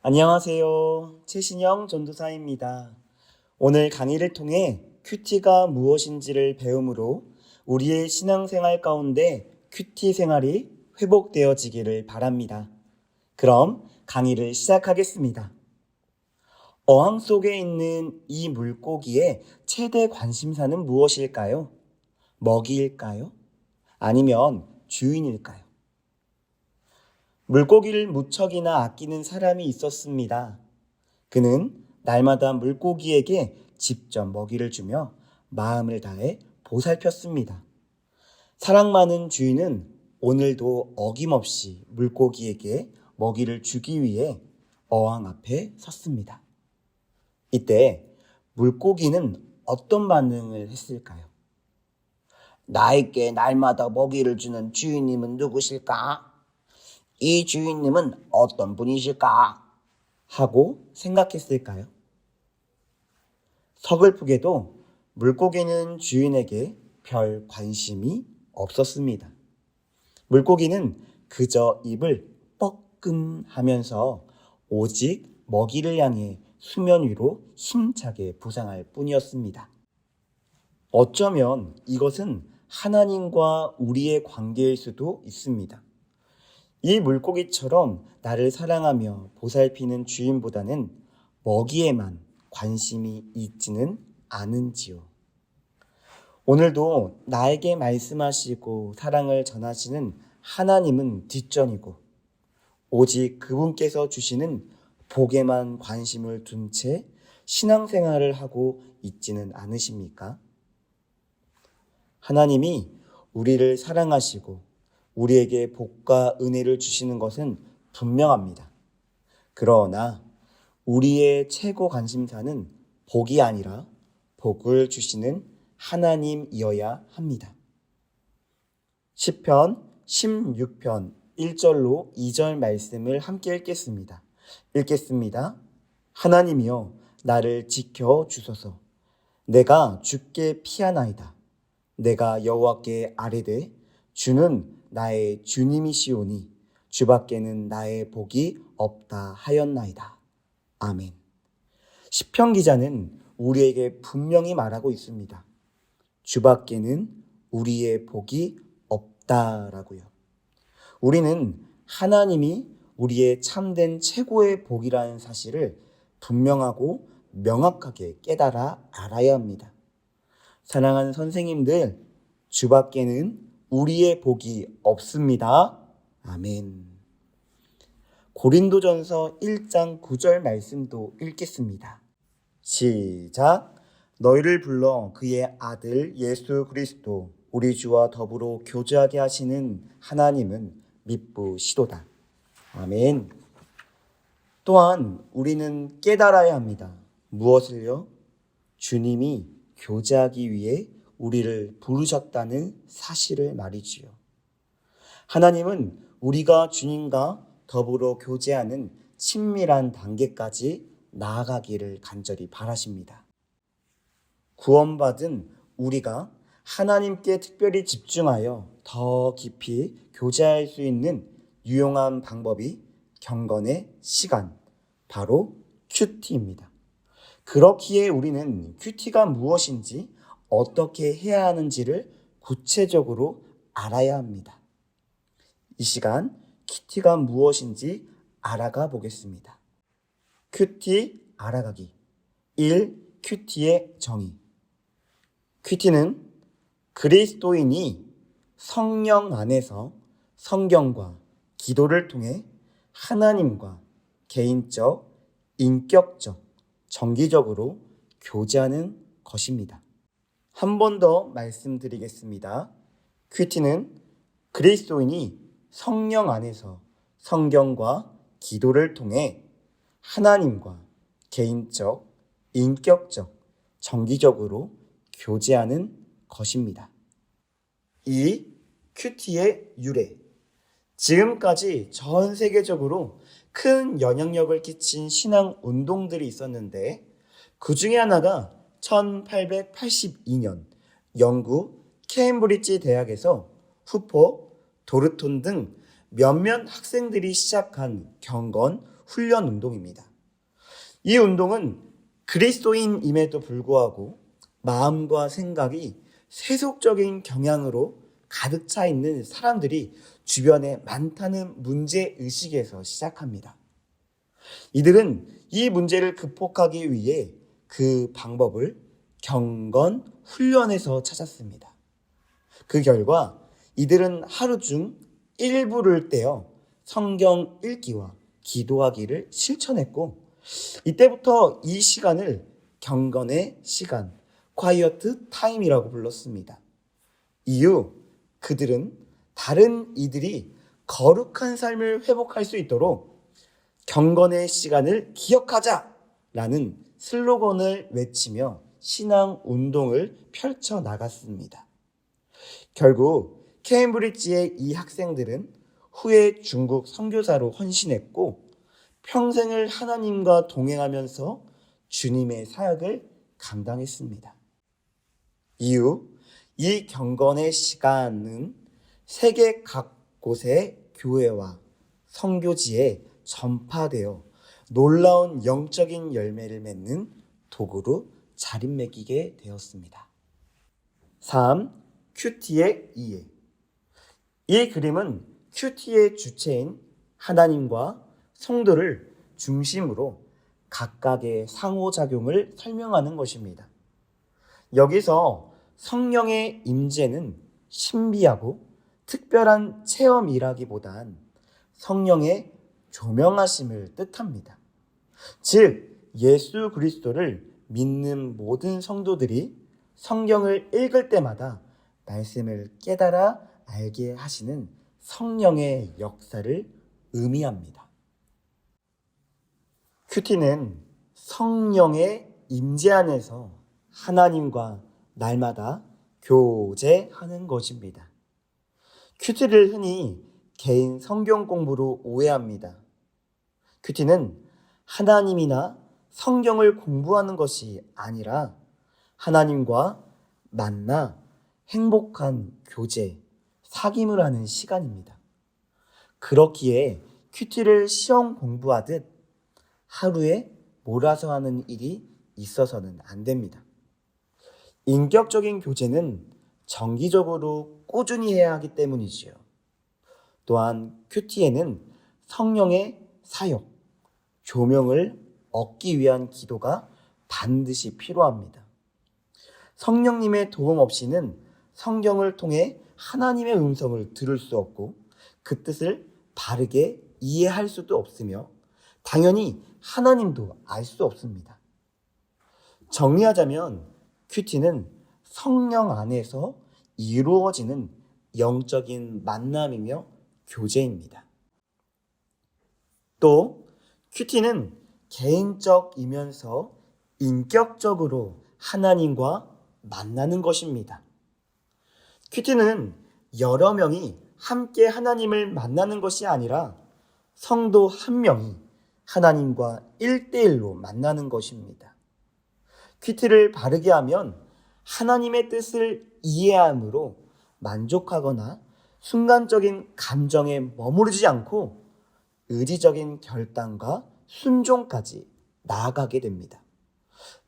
안녕하세요. 최신영 전도사입니다. 오늘 강의를 통해 큐티가 무엇인지를 배움으로 우리의 신앙생활 가운데 큐티 생활이 회복되어지기를 바랍니다. 그럼 강의를 시작하겠습니다. 어항 속에 있는 이 물고기의 최대 관심사는 무엇일까요? 먹이일까요? 아니면 주인일까요? 물고기를 무척이나 아끼는 사람이 있었습니다. 그는 날마다 물고기에게 직접 먹이를 주며 마음을 다해 보살폈습니다. 사랑 많은 주인은 오늘도 어김없이 물고기에게 먹이를 주기 위해 어항 앞에 섰습니다. 이때 물고기는 어떤 반응을 했을까요? 나에게 날마다 먹이를 주는 주인님은 누구실까? 이 주인님은 어떤 분이실까? 하고 생각했을까요? 서글프게도 물고기는 주인에게 별 관심이 없었습니다. 물고기는 그저 입을 뻐끔하면서 오직 먹이를 향해 수면 위로 힘차게 부상할 뿐이었습니다. 어쩌면 이것은 하나님과 우리의 관계일 수도 있습니다. 이 물고기처럼 나를 사랑하며 보살피는 주인보다는 먹이에만 관심이 있지는 않은지요. 오늘도 나에게 말씀하시고 사랑을 전하시는 하나님은 뒷전이고 오직 그분께서 주시는 복에만 관심을 둔 채 신앙생활을 하고 있지는 않으십니까? 하나님이 우리를 사랑하시고 우리에게 복과 은혜를 주시는 것은 분명합니다. 그러나 우리의 최고 관심사는 복이 아니라 복을 주시는 하나님이어야 합니다. 시편 16편 1절로 2절 말씀을 함께 읽겠습니다. 하나님이여 나를 지켜 주소서. 내가 주께 피하나이다. 내가 여호와께 아뢰되 주는 나의 주님이시오니 주밖에는 나의 복이 없다 하였나이다. 아멘. 시편 기자는 우리에게 분명히 말하고 있습니다. 주밖에는 우리의 복이 없다라고요. 우리는 하나님이 우리의 참된 최고의 복이라는 사실을 분명하고 명확하게 깨달아 알아야 합니다. 사랑하는 선생님들, 주밖에는 우리의 복이 없습니다. 아멘. 고린도전서 1장 9절 말씀도 읽겠습니다. 시작. 너희를 불러 그의 아들 예수 그리스도 우리 주와 더불어 교제하게 하시는 하나님은 미쁘시도다. 아멘. 또한 우리는 깨달아야 합니다. 무엇을요? 주님이 교제하기 위해 우리를 부르셨다는 사실을 말이지요. 하나님은 우리가 주님과 더불어 교제하는 친밀한 단계까지 나아가기를 간절히 바라십니다. 구원받은 우리가 하나님께 특별히 집중하여 더 깊이 교제할 수 있는 유용한 방법이 경건의 시간, 바로 큐티입니다. 그렇기에 우리는 큐티가 무엇인지 어떻게 해야 하는지를 구체적으로 알아야 합니다. 이 시간 큐티가 무엇인지 알아가 보겠습니다. 큐티 알아가기 1. 큐티의 정의. 큐티는 그리스도인이 성령 안에서 성경과 기도를 통해 하나님과 개인적, 인격적, 정기적으로 교제하는 것입니다. 한 번 더 말씀드리겠습니다. 큐티는 그리스도인이 성령 안에서 성경과 기도를 통해 하나님과 개인적, 인격적, 정기적으로 교제하는 것입니다. 2. 큐티의 유래. 지금까지 전 세계적으로 큰 영향력을 끼친 신앙 운동들이 있었는데 그 중에 하나가 1882년 영국 케임브리지 대학에서 후포, 도르톤 등 몇몇 학생들이 시작한 경건 훈련 운동입니다. 이 운동은 그리스도인임에도 불구하고 마음과 생각이 세속적인 경향으로 가득 차 있는 사람들이 주변에 많다는 문제의식에서 시작합니다. 이들은 이 문제를 극복하기 위해 그 방법을 경건 훈련에서 찾았습니다. 그 결과 이들은 하루 중 일부를 떼어 성경 읽기와 기도하기를 실천했고, 이때부터 이 시간을 경건의 시간, quiet time이라고 불렀습니다. 이후 그들은 다른 이들이 거룩한 삶을 회복할 수 있도록 경건의 시간을 기억하자라는 슬로건을 외치며 신앙 운동을 펼쳐 나갔습니다. 결국 케임브리지의 이 학생들은 후에 중국 선교사로 헌신했고, 평생을 하나님과 동행하면서 주님의 사역을 감당했습니다. 이후 이 경건의 시간은 세계 각 곳의 교회와 선교지에 전파되어 놀라운 영적인 열매를 맺는 도구로 자리매기게 되었습니다. 3. 큐티의 이해. 이 그림은 큐티의 주체인 하나님과 성도를 중심으로 각각의 상호작용을 설명하는 것입니다. 여기서 성령의 임재는 신비하고 특별한 체험이라기보단 성령의 조명하심을 뜻합니다. 즉, 예수 그리스도를 믿는 모든 성도들이 성경을 읽을 때마다 말씀을 깨달아 알게 하시는 성령의 역사를 의미합니다. 큐티는 성령의 임재 안에서 하나님과 날마다 교제하는 것입니다. 큐티를 흔히 개인 성경 공부로 오해합니다. 큐티는 하나님이나 성경을 공부하는 것이 아니라 하나님과 만나 행복한 교제, 사귐을 하는 시간입니다. 그렇기에 큐티를 시험 공부하듯 하루에 몰아서 하는 일이 있어서는 안 됩니다. 인격적인 교제는 정기적으로 꾸준히 해야 하기 때문이지요. 또한 큐티에는 성령의 사역, 조명을 얻기 위한 기도가 반드시 필요합니다. 성령님의 도움 없이는 성경을 통해 하나님의 음성을 들을 수 없고 그 뜻을 바르게 이해할 수도 없으며 당연히 하나님도 알 수 없습니다. 정리하자면 큐티는 성령 안에서 이루어지는 영적인 만남이며 교제입니다. 또 큐티는 개인적이면서 인격적으로 하나님과 만나는 것입니다. 큐티는 여러 명이 함께 하나님을 만나는 것이 아니라 성도 한 명이 하나님과 1대1로 만나는 것입니다. 큐티를 바르게 하면 하나님의 뜻을 이해함으로 만족하거나 순간적인 감정에 머무르지 않고 의지적인 결단과 순종까지 나아가게 됩니다.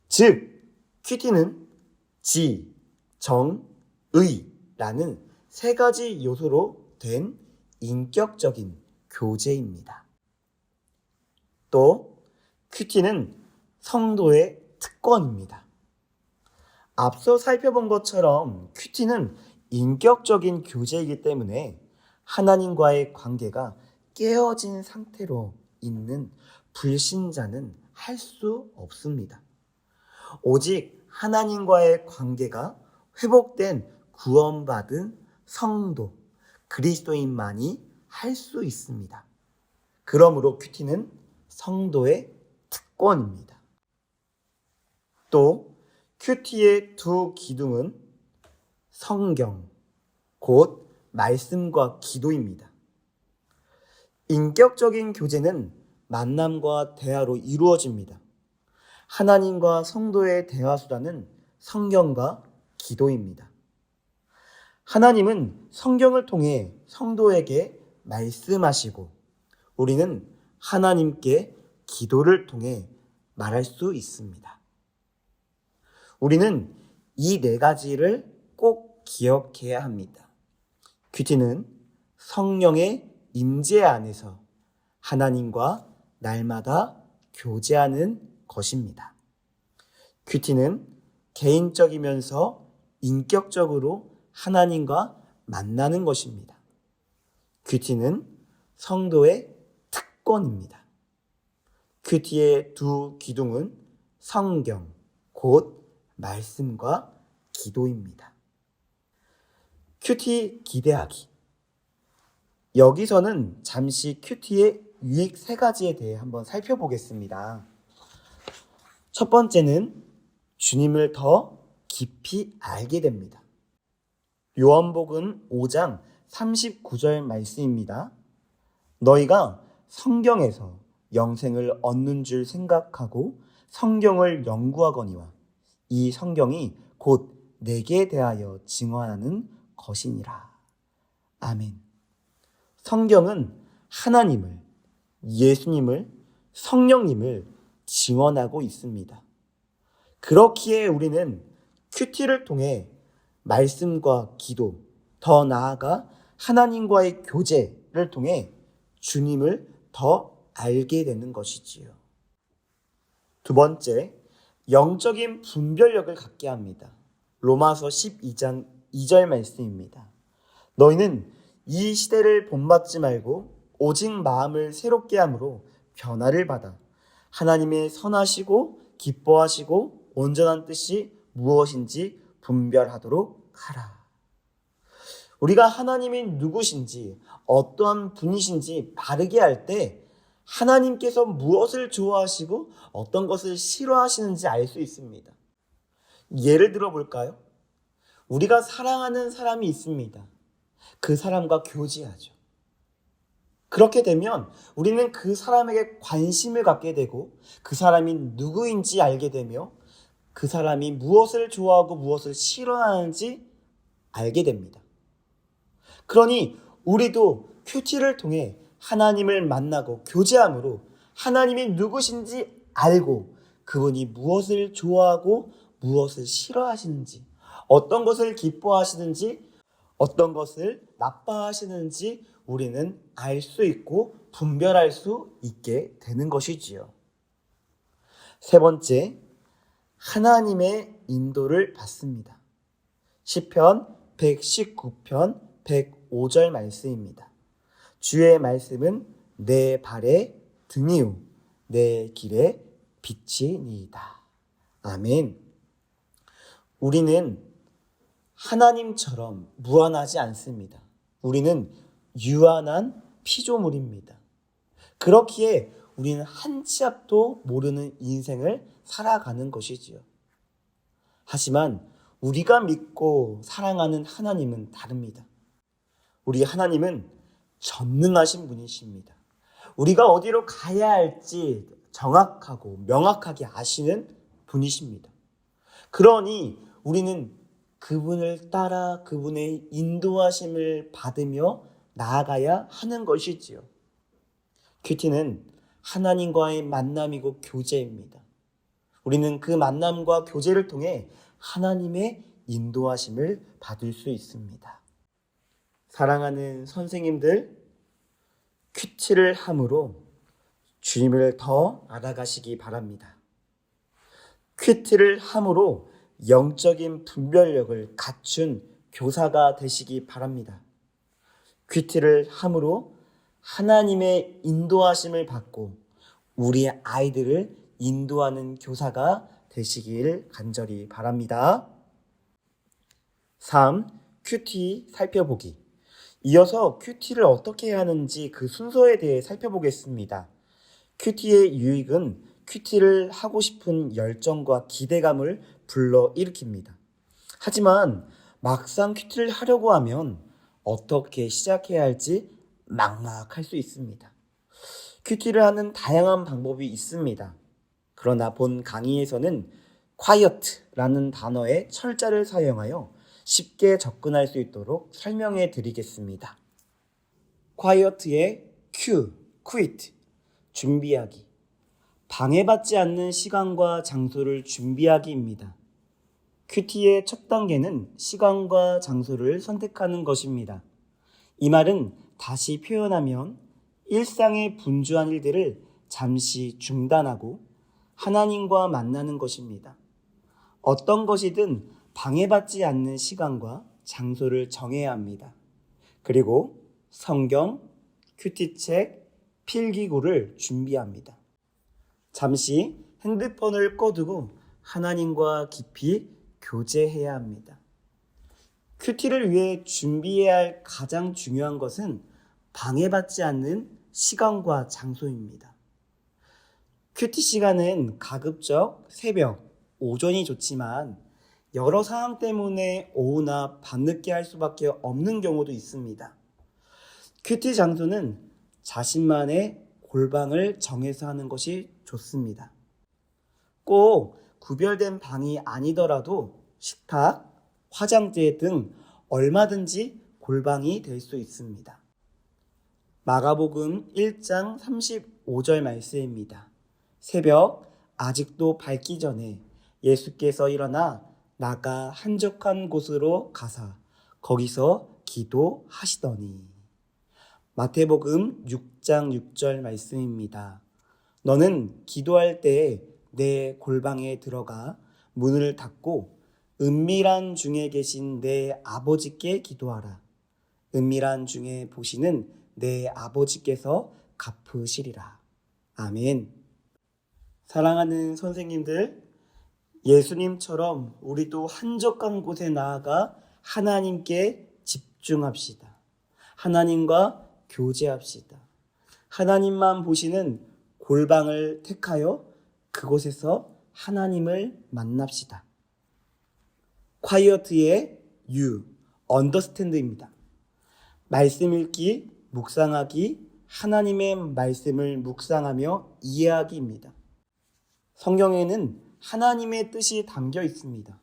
즉, 큐티는 지, 정, 의라는 세 가지 요소로 된 인격적인 교제입니다. 또 큐티는 성도의 특권입니다. 앞서 살펴본 것처럼 큐티는 인격적인 교제이기 때문에 하나님과의 관계가 깨어진 상태로 있는 불신자는 할 수 없습니다. 오직 하나님과의 관계가 회복된 구원받은 성도, 그리스도인만이 할 수 있습니다. 그러므로 큐티는 성도의 특권입니다. 또 큐티의 두 기둥은 성경, 곧 말씀과 기도입니다. 인격적인 교제는 만남과 대화로 이루어집니다. 하나님과 성도의 대화 수단은 성경과 기도입니다. 하나님은 성경을 통해 성도에게 말씀하시고 우리는 하나님께 기도를 통해 말할 수 있습니다. 우리는 이 네 가지를 꼭 기억해야 합니다. 큐티는 성령의 임재 안에서 하나님과 날마다 교제하는 것입니다. 큐티는 개인적이면서 인격적으로 하나님과 만나는 것입니다. 큐티는 성도의 특권입니다. 큐티의 두 기둥은 성경, 곧 말씀과 기도입니다. 큐티 기대하기. 여기서는 잠시 큐티의 유익 세 가지에 대해 한번 살펴보겠습니다. 첫 번째는 주님을 더 깊이 알게 됩니다. 요한복음 5장 39절 말씀입니다. 너희가 성경에서 영생을 얻는 줄 생각하고 성경을 연구하거니와 이 성경이 곧 내게 대하여 증언하는 것이니라. 아멘. 성경은 하나님을, 예수님을, 성령님을 증언하고 있습니다. 그렇기에 우리는 큐티를 통해 말씀과 기도, 더 나아가 하나님과의 교제를 통해 주님을 더 알게 되는 것이지요. 두 번째, 영적인 분별력을 갖게 합니다. 로마서 12장 2절 말씀입니다. 너희는 이 시대를 본받지 말고 오직 마음을 새롭게 함으로 변화를 받아 하나님의 선하시고 기뻐하시고 온전한 뜻이 무엇인지 분별하도록 하라. 우리가 하나님이 누구신지 어떠한 분이신지 바르게 알 때 하나님께서 무엇을 좋아하시고 어떤 것을 싫어하시는지 알 수 있습니다. 예를 들어 볼까요? 우리가 사랑하는 사람이 있습니다. 그 사람과 교제하죠. 그렇게 되면 우리는 그 사람에게 관심을 갖게 되고 그 사람이 누구인지 알게 되며 그 사람이 무엇을 좋아하고 무엇을 싫어하는지 알게 됩니다. 그러니 우리도 큐티를 통해 하나님을 만나고 교제함으로 하나님이 누구신지 알고 그분이 무엇을 좋아하고 무엇을 싫어하시는지, 어떤 것을 기뻐하시는지, 어떤 것을 나빠하시는지 우리는 알 수 있고 분별할 수 있게 되는 것이지요. 세 번째, 하나님의 인도를 받습니다. 시편 119편 105절 말씀입니다. 주의 말씀은 내 발의 등이요 내 길의 빛이니이다. 아멘. 우리는 하나님처럼 무한하지 않습니다. 우리는 유한한 피조물입니다. 그렇기에 우리는 한 치 앞도 모르는 인생을 살아가는 것이지요. 하지만 우리가 믿고 사랑하는 하나님은 다릅니다. 우리 하나님은 전능하신 분이십니다. 우리가 어디로 가야 할지 정확하고 명확하게 아시는 분이십니다. 그러니 우리는 그분을 따라 그분의 인도하심을 받으며 나아가야 하는 것이지요. 큐티는 하나님과의 만남이고 교제입니다. 우리는 그 만남과 교제를 통해 하나님의 인도하심을 받을 수 있습니다. 사랑하는 선생님들, 큐티를 함으로 주님을 더 알아가시기 바랍니다. 큐티를 함으로 영적인 분별력을 갖춘 교사가 되시기 바랍니다. 큐티를 함으로 하나님의 인도하심을 받고 우리 아이들을 인도하는 교사가 되시길 간절히 바랍니다. 3. 큐티 살펴보기. 이어서 큐티를 어떻게 해야 하는지 그 순서에 대해 살펴보겠습니다. 큐티의 유익은 큐티를 하고 싶은 열정과 기대감을 불러일으킵니다. 하지만 막상 큐티를 하려고 하면 어떻게 시작해야 할지 막막할 수 있습니다. 큐티를 하는 다양한 방법이 있습니다. 그러나 본 강의에서는 quiet라는 단어의 철자를 사용하여 쉽게 접근할 수 있도록 설명해 드리겠습니다. quiet의 Q, quit, 준비하기. 방해받지 않는 시간과 장소를 준비하기입니다. 큐티의 첫 단계는 시간과 장소를 선택하는 것입니다. 이 말은 다시 표현하면 일상의 분주한 일들을 잠시 중단하고 하나님과 만나는 것입니다. 어떤 것이든 방해받지 않는 시간과 장소를 정해야 합니다. 그리고 성경, 큐티책, 필기구를 준비합니다. 잠시 핸드폰을 꺼두고 하나님과 깊이 교제해야 합니다. 큐티를 위해 준비해야 할 가장 중요한 것은 방해받지 않는 시간과 장소입니다. 큐티 시간은 가급적 새벽, 오전이 좋지만 여러 상황 때문에 오후나 밤늦게 할 수밖에 없는 경우도 있습니다. 큐티 장소는 자신만의 골방을 정해서 하는 것이 좋습니다. 꼭 구별된 방이 아니더라도 식탁, 화장대 등 얼마든지 골방이 될 수 있습니다. 마가복음 1장 35절 말씀입니다. 새벽 아직도 밝기 전에 예수께서 일어나 나가 한적한 곳으로 가사 거기서 기도하시더니. 마태복음 6장 6절 말씀입니다. 너는 기도할 때에 내 골방에 들어가 문을 닫고 은밀한 중에 계신 내 아버지께 기도하라. 은밀한 중에 보시는 내 아버지께서 갚으시리라. 아멘. 사랑하는 선생님들, 예수님처럼 우리도 한적한 곳에 나아가 하나님께 집중합시다. 하나님과 교제합시다. 하나님만 보시는 골방을 택하여 그곳에서 하나님을 만납시다. quiet의 U, understand입니다. 말씀 읽기, 묵상하기, 하나님의 말씀을 묵상하며 이해하기입니다. 성경에는 하나님의 뜻이 담겨 있습니다.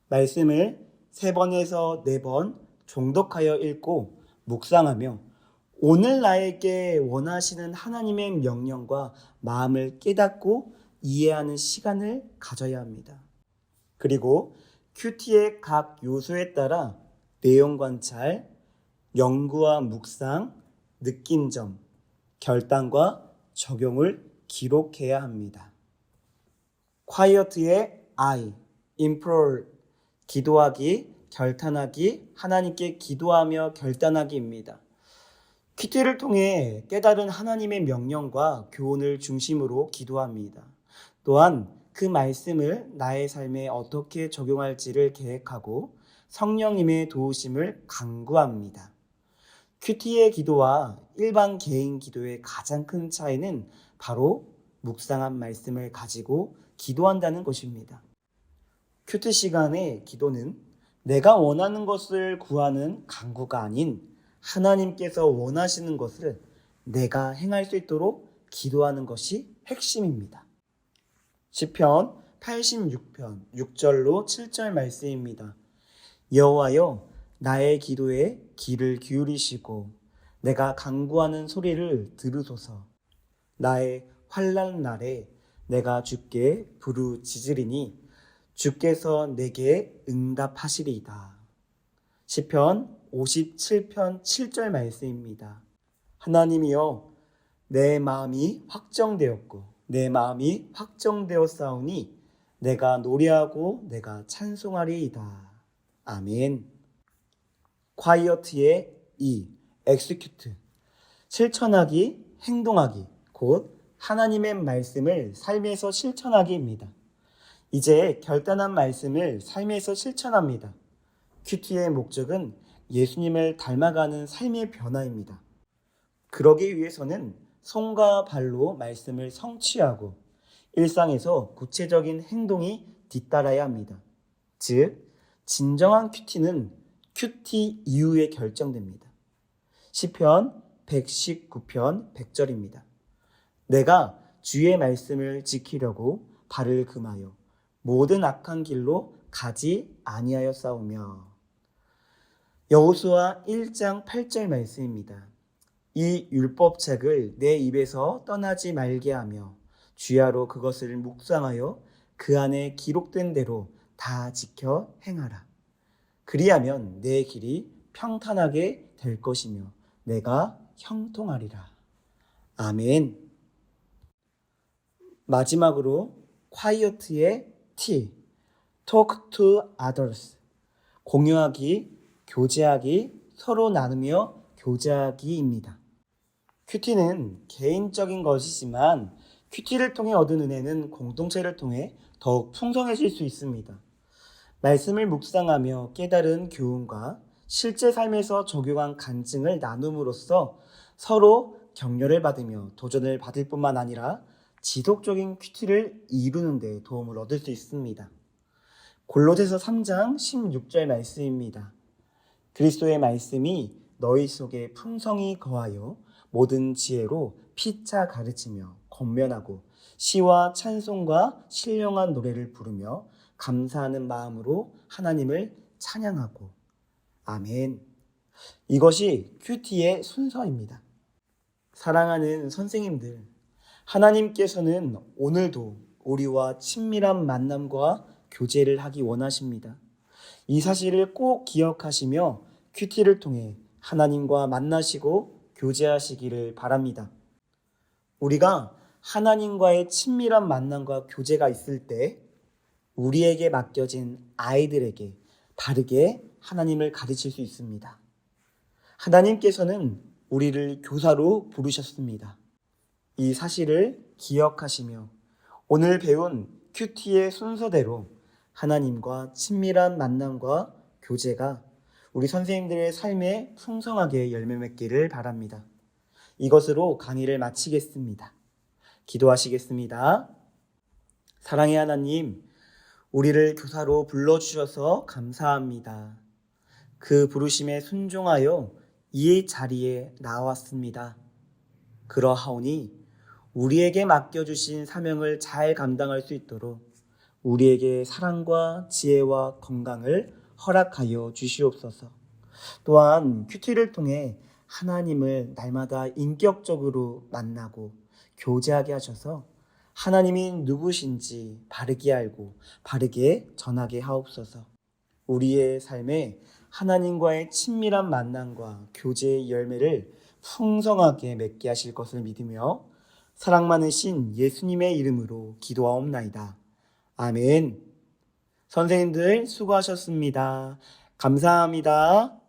말씀을 3번에서 4번 종독하여 읽고 묵상하며 오늘 나에게 원하시는 하나님의 명령과 마음을 깨닫고 이해하는 시간을 가져야 합니다. 그리고 큐티의 각 요소에 따라 내용 관찰, 연구와 묵상, 느낀점, 결단과 적용을 기록해야 합니다. quiet의 I, implore, 기도하기, 결단하기, 하나님께 기도하며 결단하기입니다. 큐티를 통해 깨달은 하나님의 명령과 교훈을 중심으로 기도합니다. 또한 그 말씀을 나의 삶에 어떻게 적용할지를 계획하고 성령님의 도우심을 간구합니다. 큐티의 기도와 일반 개인 기도의 가장 큰 차이는 바로 묵상한 말씀을 가지고 기도한다는 것입니다. 큐티 시간의 기도는 내가 원하는 것을 구하는 간구가 아닌 하나님께서 원하시는 것을 내가 행할 수 있도록 기도하는 것이 핵심입니다. 시편 86편 6절로 7절 말씀입니다. 여호와여, 나의 기도에 귀를 기울이시고 내가 간구하는 소리를 들으소서. 나의 환난 날에 내가 주께 부르짖으리니 주께서 내게 응답하시리이다. 시편 57편 7절 말씀입니다. 하나님이여, 내 마음이 확정되었사오니 내가 노래하고 내가 찬송하리이다. 아멘. quiet의 E, execute, 실천하기, 행동하기, 곧 하나님의 말씀을 삶에서 실천하기입니다. 이제 결단한 말씀을 삶에서 실천합니다. 큐티의 목적은 예수님을 닮아가는 삶의 변화입니다. 그러기 위해서는 손과 발로 말씀을 성취하고 일상에서 구체적인 행동이 뒤따라야 합니다. 즉, 진정한 큐티는 큐티 이후에 결정됩니다. 시편 119편 100절입니다. 내가 주의 말씀을 지키려고 발을 금하여 모든 악한 길로 가지 아니하였사오며. 여호수아 1장 8절 말씀입니다. 이 율법책을 내 입에서 떠나지 말게 하며 주야로 그것을 묵상하여 그 안에 기록된 대로 다 지켜 행하라. 그리하면 내 길이 평탄하게 될 것이며 내가 형통하리라. 아멘. 마지막으로 quiet의 T, talk to others. 공유하기, 교제하기, 서로 나누며 교제하기입니다. 큐티는 개인적인 것이지만 큐티를 통해 얻은 은혜는 공동체를 통해 더욱 풍성해질 수 있습니다. 말씀을 묵상하며 깨달은 교훈과 실제 삶에서 적용한 간증을 나눔으로써 서로 격려를 받으며 도전을 받을 뿐만 아니라 지속적인 큐티를 이루는 데 도움을 얻을 수 있습니다. 골로새서 3장 16절 말씀입니다. 그리스도의 말씀이 너희 속에 풍성히 거하여 모든 지혜로 피차 가르치며 권면하고 시와 찬송과 신령한 노래를 부르며 감사하는 마음으로 하나님을 찬양하고. 아멘. 이것이 큐티의 순서입니다. 사랑하는 선생님들, 하나님께서는 오늘도 우리와 친밀한 만남과 교제를 하기 원하십니다. 이 사실을 꼭 기억하시며 큐티를 통해 하나님과 만나시고 교제하시기를 바랍니다. 우리가 하나님과의 친밀한 만남과 교제가 있을 때 우리에게 맡겨진 아이들에게 바르게 하나님을 가르칠 수 있습니다. 하나님께서는 우리를 교사로 부르셨습니다. 이 사실을 기억하시며 오늘 배운 큐티의 순서대로 하나님과 친밀한 만남과 교제가 우리 선생님들의 삶에 풍성하게 열매 맺기를 바랍니다. 이것으로 강의를 마치겠습니다. 기도하시겠습니다. 사랑의 하나님, 우리를 교사로 불러주셔서 감사합니다. 그 부르심에 순종하여 이 자리에 나왔습니다. 그러하오니 우리에게 맡겨주신 사명을 잘 감당할 수 있도록 우리에게 사랑과 지혜와 건강을 허락하여 주시옵소서. 또한 큐티를 통해 하나님을 날마다 인격적으로 만나고 교제하게 하셔서 하나님이 누구신지 바르게 알고 바르게 전하게 하옵소서. 우리의 삶에 하나님과의 친밀한 만남과 교제의 열매를 풍성하게 맺게 하실 것을 믿으며 사랑 많으신 예수님의 이름으로 기도하옵나이다. 아멘. 선생님들 수고하셨습니다. 감사합니다.